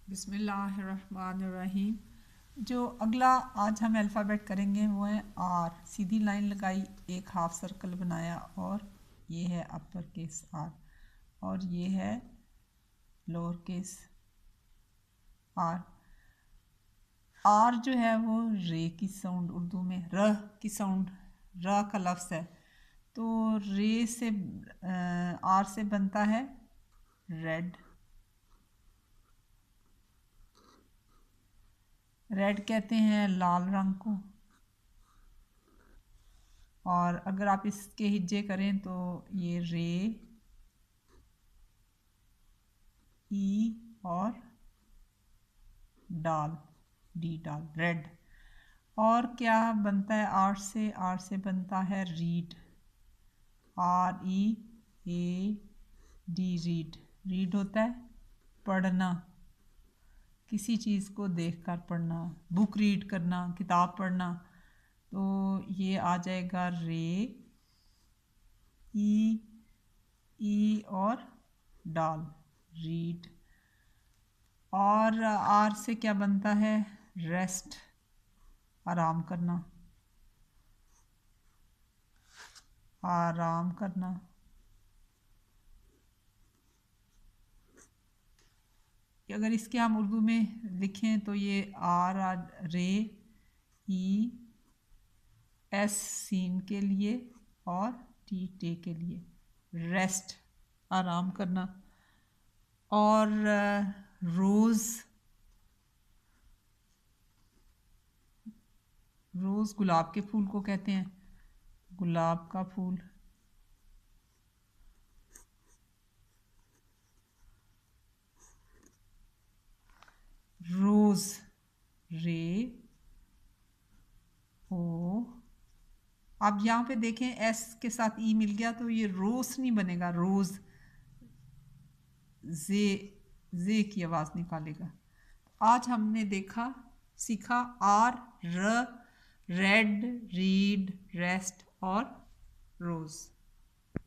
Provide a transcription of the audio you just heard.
बिस्मिल्लाहिर्रहमानिर्रहीम। जो अगला आज हम अल्फ़ाबेट करेंगे वो है आर। सीधी लाइन लगाई, एक हाफ सर्कल बनाया और ये है अपर केस आर और ये है लोअर केस आर। आर जो है वो रे की साउंड, उर्दू में र की साउंड, र का लफ्ज़ है। तो रे से आर से बनता है रेड। रेड कहते हैं लाल रंग को। और अगर आप इसके हिज्जे करें तो ये रे, ई और डाल, डी डाल, रेड। और क्या बनता है आर से? आर से बनता है read, R E A D, read. Read होता है पढ़ना, किसी चीज़ को देखकर पढ़ना, बुक रीड करना, किताब पढ़ना। तो ये आ जाएगा रे, ई और डाल, रीड। और आर से क्या बनता है? रेस्ट, आराम करना, आराम करना। अगर इसके हम उर्दू में लिखें तो ये आर रे, ई, एस सीन के लिए और टी टे के लिए, रेस्ट, आराम करना। और रोज़, रोज़ गुलाब के फूल को कहते हैं, गुलाब का फूल। रोज़, रे ओ। आप यहाँ पे देखें एस के साथ ई मिल गया तो ये रोज नहीं बनेगा, रोज जे की आवाज़ निकालेगा। आज हमने देखा, सीखा आर, र, रेड, रीड, रेस्ट और रोज़।